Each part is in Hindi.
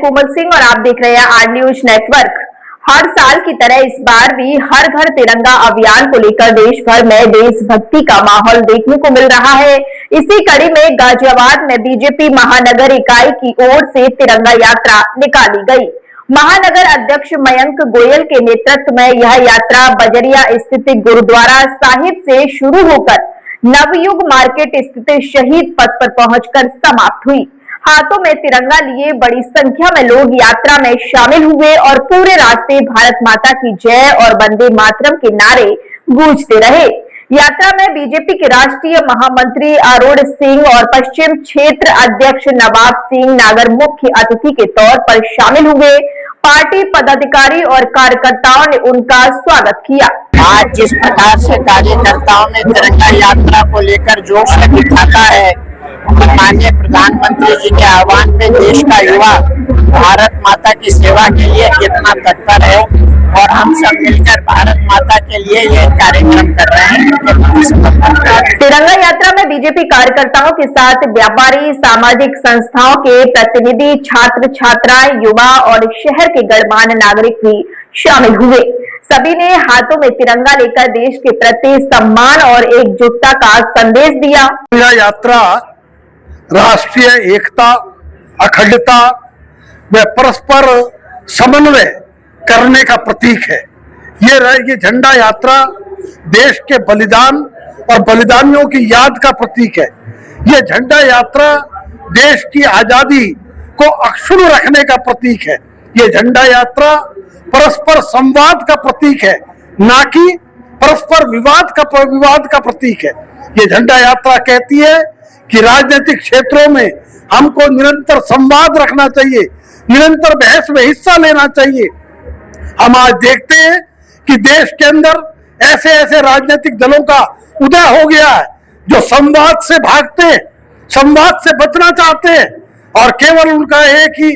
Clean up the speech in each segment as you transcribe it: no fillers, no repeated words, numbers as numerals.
कोमल सिंह और आप देख रहे हैं आर न्यूज नेटवर्क। हर साल की तरह इस बार भी हर घर तिरंगा अभियान को लेकर देश भर में देशभक्ति का माहौल देखने को मिल रहा है। इसी कड़ी में गाजियाबाद में बीजेपी महानगर इकाई की ओर से तिरंगा यात्रा निकाली गई। महानगर अध्यक्ष मयंक गोयल के नेतृत्व में यह यात्रा बजरिया स्थित गुरुद्वारा साहिब से शुरू होकर नवयुग मार्केट स्थित शहीद पथ पर पहुंचकर समाप्त हुई। हाथों में तिरंगा लिए बड़ी संख्या में लोग यात्रा में शामिल हुए और पूरे रास्ते भारत माता की जय और वंदे मातरम के नारे गूंजते रहे। यात्रा में बीजेपी के राष्ट्रीय महामंत्री अरुण सिंह और पश्चिम क्षेत्र अध्यक्ष नवाब सिंह नागर मुख्य अतिथि के तौर पर शामिल हुए। पार्टी पदाधिकारी और कार्यकर्ताओं ने उनका स्वागत किया। आज जिस प्रकार से कार्यकर्ताओं ने तिरंगा यात्रा को लेकर जोश दिखाता है, माननीय प्रधानमंत्री जी के आह्वान पे देश का युवा भारत माता की सेवा के लिए कितना तत्पर है और हम सब मिलकर भारत माता के लिए ये कार्यक्रम कर रहे हैं। तिरंगा यात्रा में बीजेपी कार्यकर्ताओं के साथ व्यापारी, सामाजिक संस्थाओं के प्रतिनिधि, छात्र छात्राएं, युवा और शहर के गणमान्य नागरिक भी शामिल हुए। सभी ने हाथों में तिरंगा लेकर देश के प्रति सम्मान और एकजुटता का संदेश दिया। यह यात्रा राष्ट्रीय एकता, अखंडता व परस्पर समन्वय करने का प्रतीक है। ये झंडा यात्रा देश के बलिदान और बलिदानियों की याद का प्रतीक है। ये झंडा यात्रा देश की आजादी को अक्षुण्ण रखने का प्रतीक है। ये झंडा यात्रा परस्पर संवाद का प्रतीक है, ना कि परस्पर विवाद का प्रतीक है। ये झंडा यात्रा कहती है कि राजनीतिक क्षेत्रों में हमको निरंतर संवाद रखना चाहिए, निरंतर बहस में हिस्सा लेना चाहिए। हम आज देखते हैं कि देश के अंदर ऐसे राजनीतिक दलों का उदय हो गया है जो संवाद से भागते हैं, संवाद से बचना चाहते हैं और केवल उनका एक ही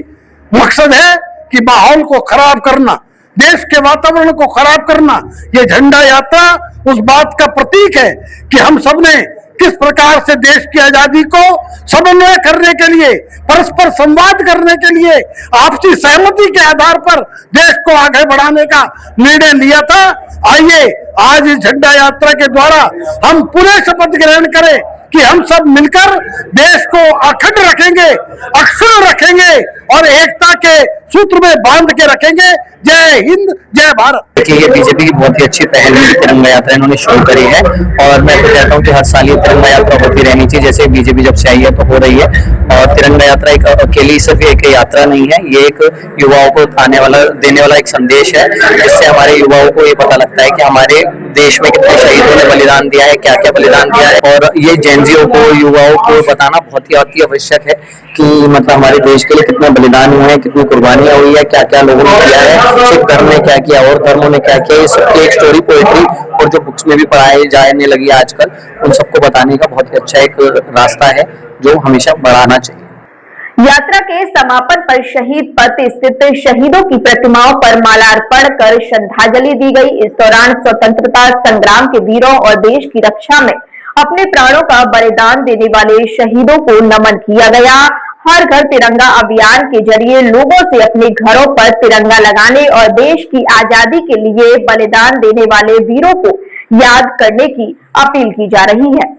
मकसद है कि माहौल को खराब करना, देश के वातावरण को खराब करना। ये झंडा यात्रा उस बात का प्रतीक है कि हम सबने किस प्रकार से देश की आजादी को समन्वय करने के लिए, परस्पर संवाद करने के लिए, आपसी सहमति के आधार पर देश को आगे बढ़ाने का निर्णय लिया था। आइए आज इस झंडा यात्रा के द्वारा हम पूरे शपथ ग्रहण करें कि हम सब मिलकर देश को अखंड रखेंगे, अक्षुण्ण रखेंगे और एकता के सूत्र में बांध के रखेंगे। जय हिंद, जय भारत। देखिए, ये बीजेपी की बहुत ही अच्छी पहल है, तिरंगा यात्रा इन्होंने शुरू करी है और मैं तो कहता हूँ कि हर साल ये तिरंगा यात्रा होती रहनी चाहिए। जैसे बीजेपी जब से आई है तो हो रही है और तिरंगा यात्रा एक अकेली सिर्फ एक यात्रा नहीं है, ये एक युवाओं को देने वाला एक संदेश है, जिससे हमारे युवाओं को ये पता लगता है कि हमारे देश में कितने शहीदों ने बलिदान दिया है, क्या क्या बलिदान दिया है। और ये जेनजियों को, युवाओं को बताना बहुत ही अति आवश्यक है कि मतलब हमारे देश के लिए कितना बलिदान हुए हैं, कितनी कुर्बानियां हुई है, क्या क्या लोगों ने किया है, सिख धर्म ने क्या किया और धर्मों ने क्या किया। ये सब एक स्टोरी, पोएट्री और जो बुक्स में भी पढ़ाई जाने लगी आजकल, उन सबको बताने का बहुत ही अच्छा एक रास्ता है जो हमेशा बढ़ाना चाहिए। यात्रा के समापन पर शहीद पथ स्थित शहीदों की प्रतिमाओं पर मालार्पण कर श्रद्धांजलि दी गई। इस दौरान स्वतंत्रता संग्राम के वीरों और देश की रक्षा में अपने प्राणों का बलिदान देने वाले शहीदों को नमन किया गया। हर घर तिरंगा अभियान के जरिए लोगों से अपने घरों पर तिरंगा लगाने और देश की आजादी के लिए बलिदान देने वाले वीरों को याद करने की अपील की जा रही है।